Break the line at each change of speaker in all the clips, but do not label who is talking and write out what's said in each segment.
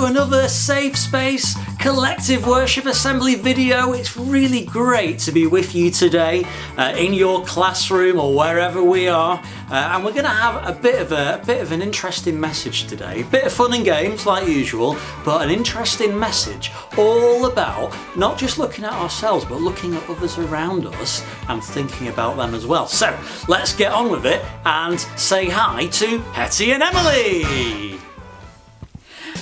to another safe space collective worship assembly video. It's really great to be with you today in your classroom or wherever we are, and we're going to have a bit of an interesting message today. A bit of fun and games like usual, but an interesting message all about not just looking at ourselves but looking at others around us and thinking about them as well. So let's get on with it and say hi to Hettie and Emily.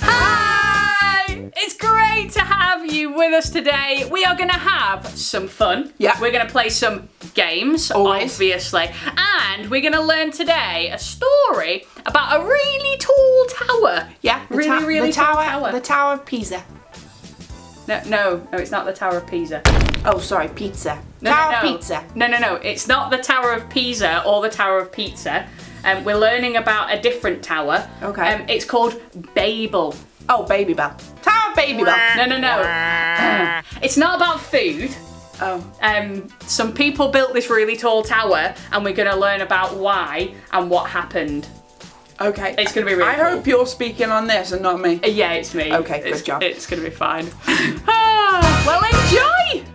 Hi! It's great to have you with us today. We are going to have some fun.
Yeah.
We're going to play some games,
Always.
obviously. And we're going to learn today a story about a really tall tower.
Yeah,
Really tall tower.
The Tower of Pisa.
No, it's not the Tower of Pisa.
Oh, sorry, pizza.
No.
Tower of Pizza.
No, it's not the Tower of Pisa or the Tower of Pizza. We're learning about a different tower.
Okay.
It's called Babel.
Oh, Baby Bell. Tower of Baby Bell.
No. It's not about food.
Oh.
Some people built this really tall tower, and we're going to learn about why and what happened.
Okay.
It's going to be really
I
cool.
hope you're speaking on this and not me.
Yeah, it's me.
Okay, good job.
It's going to be fine. Well, enjoy!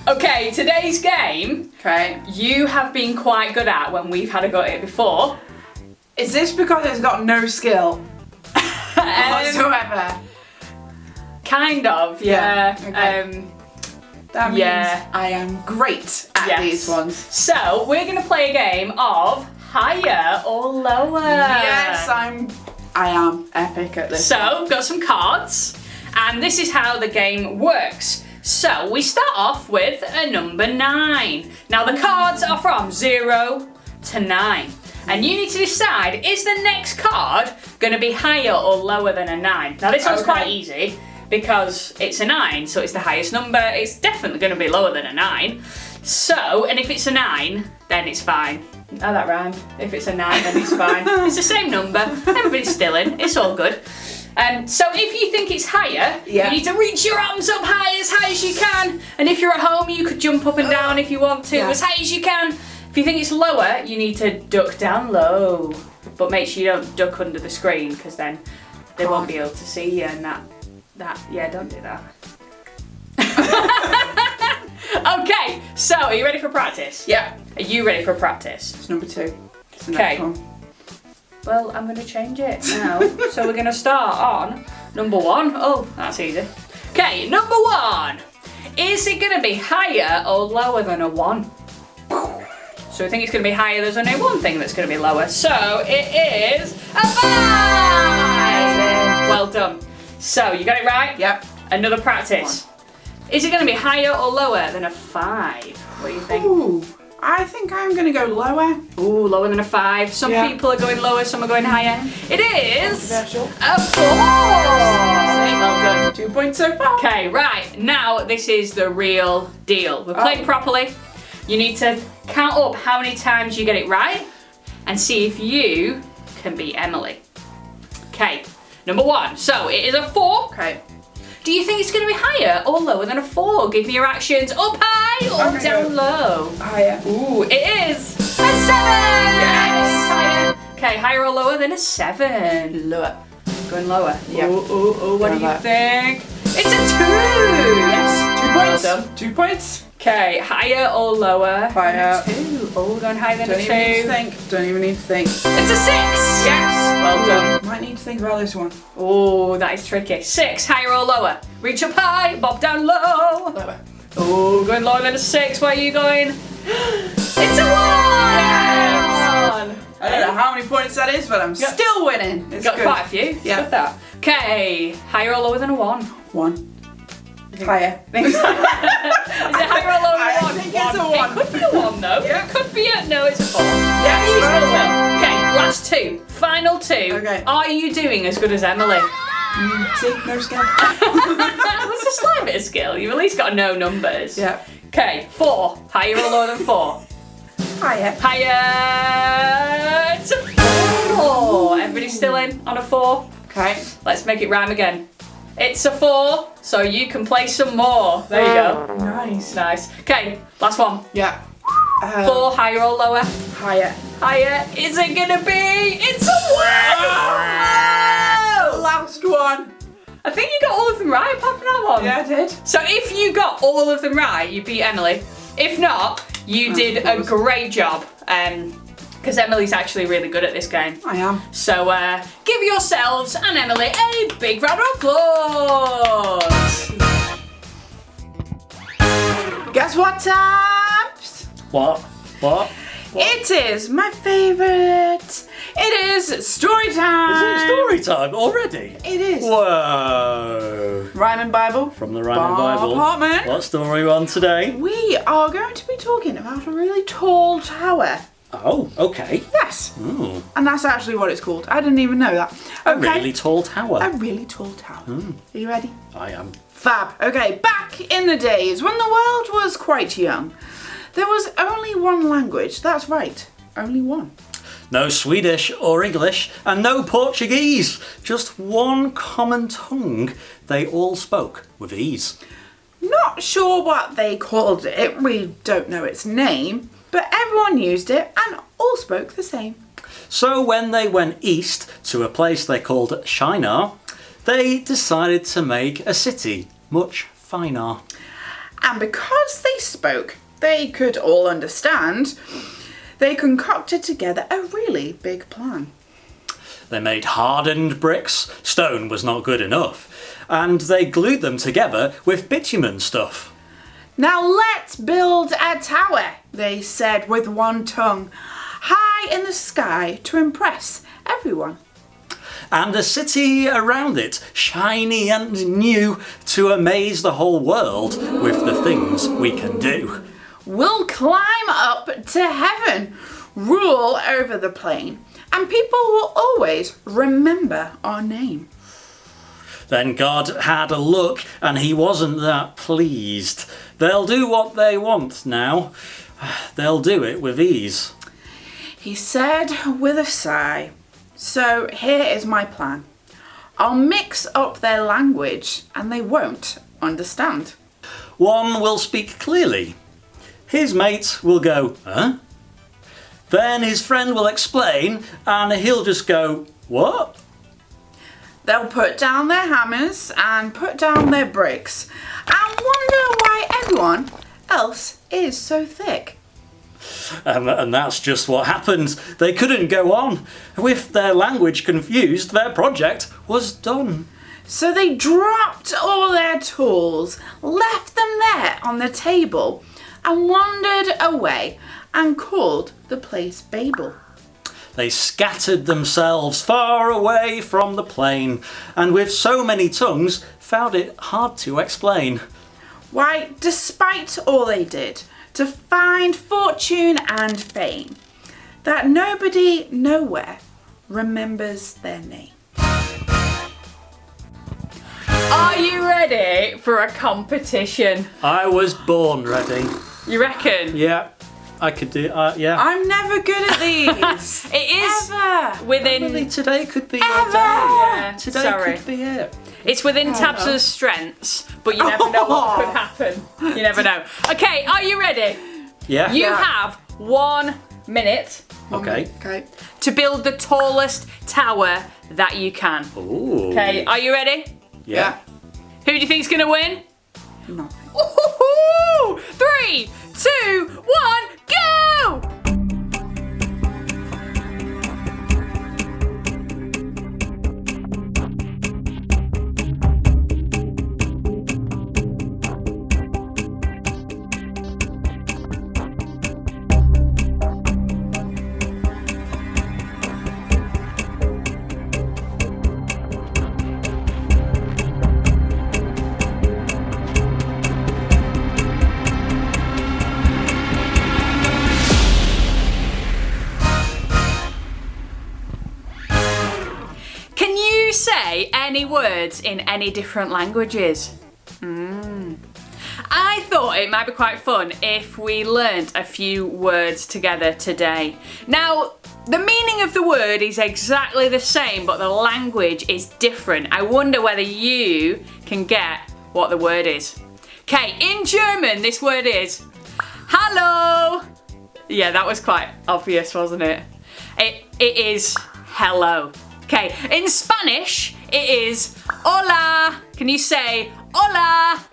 Okay, today's game,
Okay.
you have been quite good at when we've had a go at it before.
Is this because it's got no skill whatsoever?
Kind of, yeah.
Okay. That means
yeah.
I am great at
Yes.
these ones.
So, we're going to play a game of higher or lower.
Yes, I am epic at this.
So, got some cards, and this is how the game works. So, we start off with a number 9. Now, the cards are from 0 to 9. And you need to decide, is the next card going to be higher or lower than a 9? Now, this one's quite easy, because it's a 9, so it's the highest number. It's definitely going to be lower than a 9. So, and if it's a 9, then it's fine. Oh, that rhymed. If it's a 9, then it's fine. It's the same number. Everybody's still in. It's all good. So if you think it's higher, you need to reach your arms up high as you can. And if you're at home, you could jump up and down if you want to, as high as you can. If you think it's lower, you need to duck down low. But make sure you don't duck under the screen, because then they won't be able to see you and yeah, don't do that. Okay, so are you ready for practice?
Yeah.
Are you ready for practice?
It's number 2. It's the
Okay.
next one.
Well, I'm going to change it now. So we're going to start on number 1. Oh, that's easy. Okay, number 1. Is it going to be higher or lower than a 1? So I think it's going to be higher. There's only one thing that's going to be lower. So it is a 5! Well done. So you got it right?
Yep.
Another practice. Is it going to be higher or lower than a 5? What do you think?
Ooh, I think I'm going to go lower.
Ooh, lower than a 5. Some people are going lower, some are going higher. It is
Controversial.
a 4! Well done.
2 points so far.
Okay, right. Now this is the real deal. We're playing properly. You need to count up how many times you get it right and see if you can beat Emily. Okay, number 1. So it is a 4.
Okay.
Do you think it's going to be higher or lower than a 4? Give me your actions. Up high or
Okay,
down low?
Higher.
Ooh, it is a 7!
Yes!
Higher. Okay, higher or lower than a 7?
Lower.
Going lower.
Yep.
Ooh, what do you
Lower.
think? It's a 2! Yes.
2 points.
Well done.
2 points.
Okay, higher or lower?
Higher.
Than a 2. Oh, going higher than
Don't
a 2.
even need to think. Don't even need to think.
It's a 6! Yes! Well done.
Might need to think about this one.
Oh, that is tricky. 6, higher or lower? Reach up high, bob down low.
Lower.
Oh, going lower than a 6. Where are you going? It's a 1!
Yes! I don't know how many points that is, but I'm still winning. It's
Got
good.
quite a few. It's
Yeah.
good that. Okay, higher or lower than a 1?
1. Higher.
Is it higher or lower than a 1?
I think it's a 1.
It could be a 1 though.
Yeah.
It could be a, no, it's a 4.
Yes,
You still
well
win. Okay, last 2. Final 2.
Okay.
Are you doing as good as Emily?
See, no skill.
That's a slight bit of skill. You've at least got to know numbers.
Yeah.
Okay, 4. Higher or lower than 4?
Higher.
Higher. It's a 4. Everybody's still in on a 4.
Okay.
Let's make it rhyme again. It's a 4, so you can play some more. There you go.
Nice.
Nice. Okay, last one.
Yeah.
4, higher or lower?
Higher.
Higher. Is it gonna be? It's a 1!
last one.
I think you got all of them right apart from that one.
Yeah, I did.
So if you got all of them right, you beat Emily. If not, you did a great job. Because Emily's actually really good at this game.
I am.
So give yourselves and Emily a big round of applause.
Guess what, Tabz?
What?
It is my favourite. It is story time.
Is it story time already?
It is.
Whoa.
Rhyming Bible.
From the Rhyming Bible.
Apartment.
What story are we on today?
We are going to be talking about a really tall tower.
Oh, okay.
Yes.
Ooh.
And that's actually what it's called. I didn't even know that.
A
Okay.
really tall tower.
A really tall tower. Are you ready?
I am.
Fab. Okay, back in the days when the world was quite young, there was only one language. That's right, only one.
No Swedish or English, and no Portuguese. Just one common tongue they all spoke with ease.
Not sure what they called it, we don't know its name, but everyone used it and all spoke the same.
So when they went east to a place they called Shinar, they decided to make a city much finer.
And because they spoke, they could all understand, they concocted together a really big plan.
They made hardened bricks, stone was not good enough, and they glued them together with bitumen stuff.
Now let's build a tower, they said with one tongue, high in the sky to impress everyone.
And a city around it, shiny and new, to amaze the whole world with the things we can do.
We'll climb up to heaven, rule over the plain, and people will always remember our name.
Then God had a look and he wasn't that pleased. They'll do what they want now. They'll do it with ease.
He said with a sigh, so here is my plan. I'll mix up their language and they won't understand.
One will speak clearly. His mate will go, huh? Then his friend will explain and he'll just go, what?
They'll put down their hammers and put down their bricks and wonder why everyone else is so thick.
And that's just what happened. They couldn't go on. With their language confused, their project was done.
So they dropped all their tools, left them there on the table, and wandered away and called the place Babel.
They scattered themselves far away from the plain, and with so many tongues, found it hard to explain.
Why, despite all they did to find fortune and fame, that nobody nowhere remembers their name.
Are you ready for a competition?
I was born ready.
You reckon?
Yeah, I could do. Yeah.
I'm never good at these.
It is
Ever.
within.
Really, today could be your
Ever.
day.
Yeah,
Today
sorry.
could be it.
It's within Tabz's strengths, but you never know what could happen. You never know. Okay, are you ready?
Yeah.
You
Yeah.
have 1 minute
Okay.
Okay.
to build the tallest tower that you can.
Ooh.
Okay, are you ready?
Yeah.
Who do you think's gonna win?
Nothing.
Ooh, 3, 2, 1, go! Can you say any words in any different languages? I thought it might be quite fun if we learnt a few words together today. Now, the meaning of the word is exactly the same, but the language is different. I wonder whether you can get what the word is. Okay, in German, this word is Hallo. Yeah, that was quite obvious, wasn't it? It is hello. Okay, in Spanish, it is hola. Can you say hola?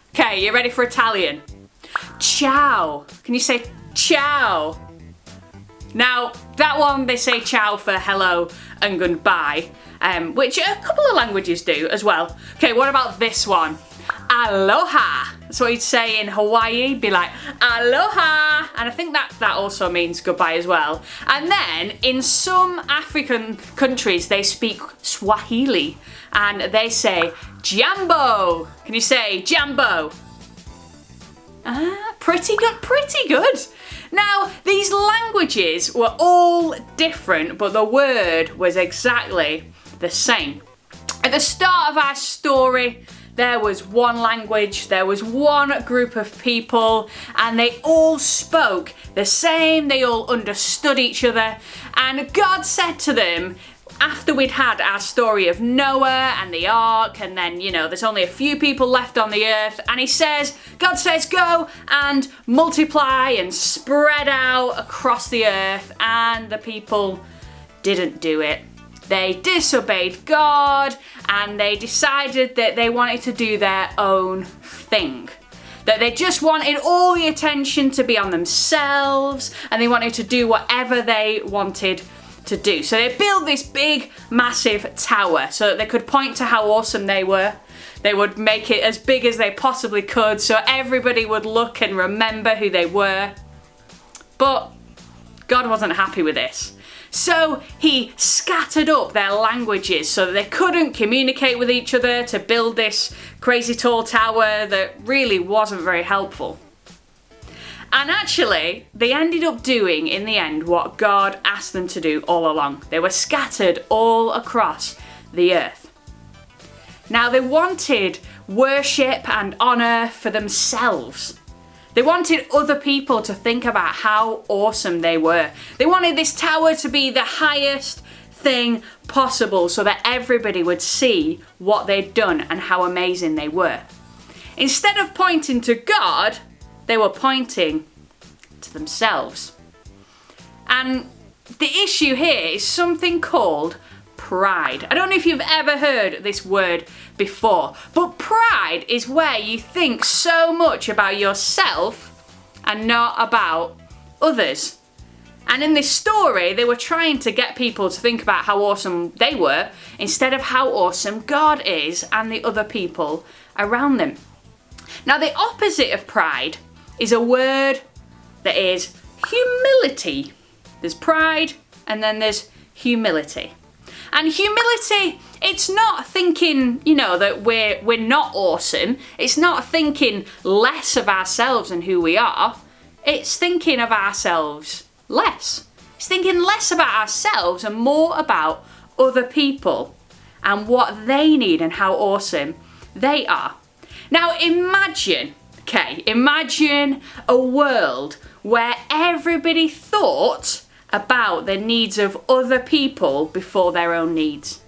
Okay, you ready for Italian? Ciao. Can you say ciao? Now, that one, they say ciao for hello and goodbye, which a couple of languages do as well. Okay, what about this one? Aloha. That's what you'd say in Hawaii, be like, aloha. And I think that also means goodbye as well. And then in some African countries, they speak Swahili and they say jambo. Can you say jambo? Pretty good, pretty good. Now, these languages were all different, but the word was exactly the same. At the start of our story, there was one language, there was one group of people, and they all spoke the same, they all understood each other, and God said to them, after we'd had our story of Noah and the ark, and then, there's only a few people left on the earth, and God says, go and multiply and spread out across the earth, and the people didn't do it. They disobeyed God, and they decided that they wanted to do their own thing. That they just wanted all the attention to be on themselves, and they wanted to do whatever they wanted to do. So they built this big, massive tower so that they could point to how awesome they were. They would make it as big as they possibly could so everybody would look and remember who they were. But God wasn't happy with this. So he scattered up their languages so that they couldn't communicate with each other to build this crazy tall tower that really wasn't very helpful. And actually, they ended up doing, in the end, what God asked them to do all along. They were scattered all across the earth. Now, they wanted worship and honour for themselves. They wanted other people to think about how awesome they were. They wanted this tower to be the highest thing possible so that everybody would see what they'd done and how amazing they were. Instead of pointing to God, they were pointing to themselves. And the issue here is something called pride. I don't know if you've ever heard this word before, but pride is where you think so much about yourself and not about others. And in this story, they were trying to get people to think about how awesome they were instead of how awesome God is and the other people around them. Now, the opposite of pride is a word that is humility. There's pride and then there's humility. And humility, it's not thinking, that we're not awesome. It's not thinking less of ourselves and who we are. It's thinking of ourselves less. It's thinking less about ourselves and more about other people and what they need and how awesome they are. Now imagine a world where everybody thought about the needs of other people before their own needs.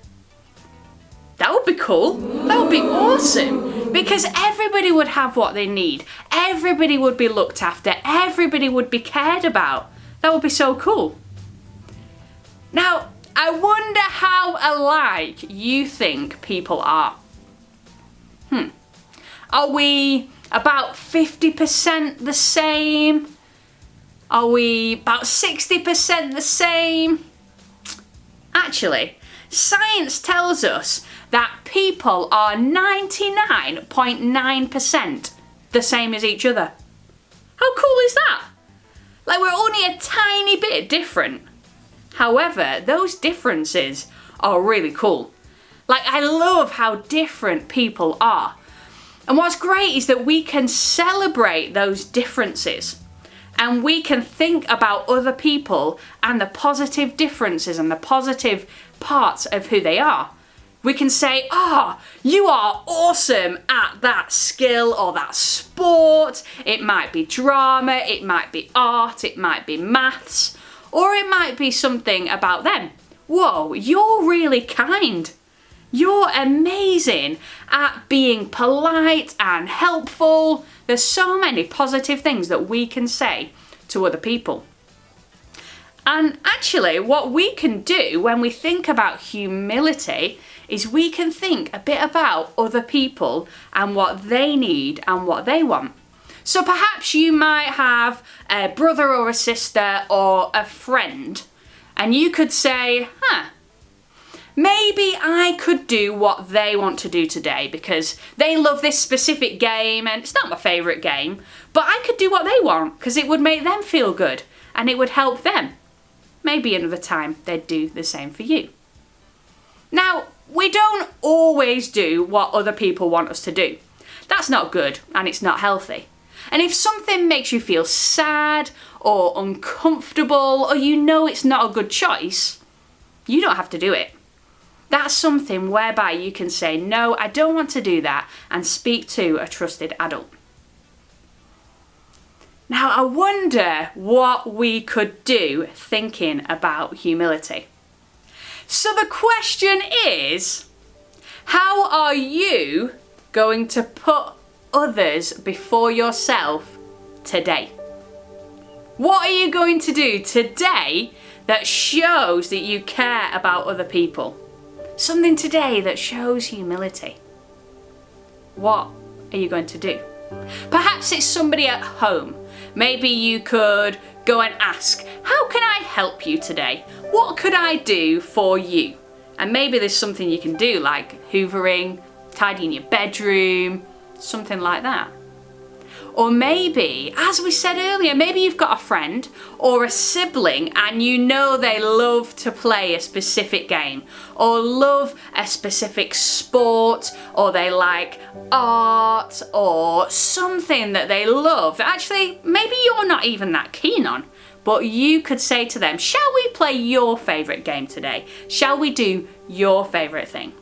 That would be cool. That would be awesome. Because everybody would have what they need. Everybody would be looked after. Everybody would be cared about. That would be so cool. Now, I wonder how alike you think people are. Are we about 50% the same? Are we about 60% the same? Actually, science tells us that people are 99.9% the same as each other. How cool is that? Like, we're only a tiny bit different. However, those differences are really cool. Like, I love how different people are. And what's great is that we can celebrate those differences. And we can think about other people and the positive differences and the positive parts of who they are. We can say, you are awesome at that skill or that sport. It might be drama, it might be art, it might be maths, or it might be something about them. Whoa, you're really kind. You're amazing at being polite and helpful. There's so many positive things that we can say to other people. And actually, what we can do when we think about humility is we can think a bit about other people and what they need and what they want. So perhaps you might have a brother or a sister or a friend, and you could say, maybe I could do what they want to do today because they love this specific game and it's not my favourite game, but I could do what they want because it would make them feel good and it would help them. Maybe another time they'd do the same for you. Now, we don't always do what other people want us to do. That's not good and it's not healthy. And if something makes you feel sad or uncomfortable or you know it's not a good choice, you don't have to do it. That's something whereby you can say, no, I don't want to do that, and speak to a trusted adult. Now, I wonder what we could do thinking about humility. So the question is, how are you going to put others before yourself today? What are you going to do today that shows that you care about other people? Something today that shows humility. What are you going to do? Perhaps it's somebody at home. Maybe you could go and ask, how can I help you today? What could I do for you? And maybe there's something you can do like hoovering, tidying your bedroom, something like that. Or maybe, as we said earlier, maybe you've got a friend or a sibling and you know they love to play a specific game or love a specific sport or they like art or something that they love that actually maybe you're not even that keen on. But you could say to them, shall we play your favourite game today? Shall we do your favourite thing?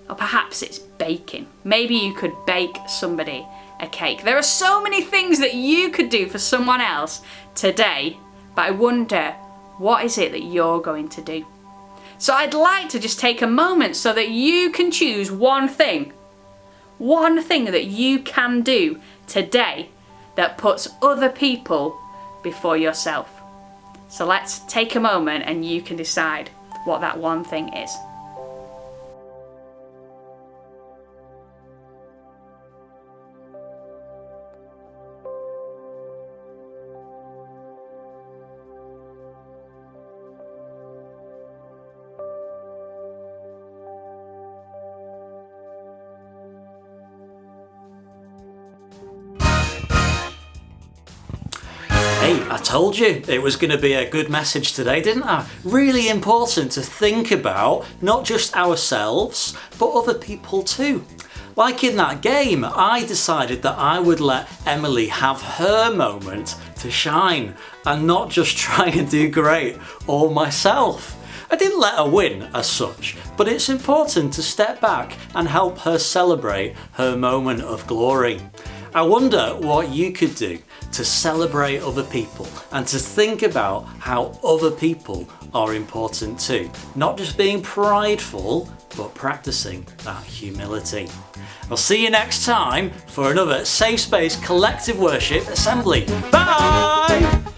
Or perhaps it's baking. Maybe you could bake somebody a cake. There are so many things that you could do for someone else today, but I wonder, what is it that you're going to do? So I'd like to just take a moment so that you can choose one thing that you can do today that puts other people before yourself. So let's take a moment and you can decide what that one thing is.
Hey, I told you it was going to be a good message today, didn't I? Really important to think about not just ourselves, but other people too. Like in that game, I decided that I would let Emily have her moment to shine and not just try and do great all myself. I didn't let her win as such, but it's important to step back and help her celebrate her moment of glory. I wonder what you could do to celebrate other people and to think about how other people are important too. Not just being prideful, but practicing that humility. I'll see you next time for another Safe Space Collective Worship Assembly. Bye!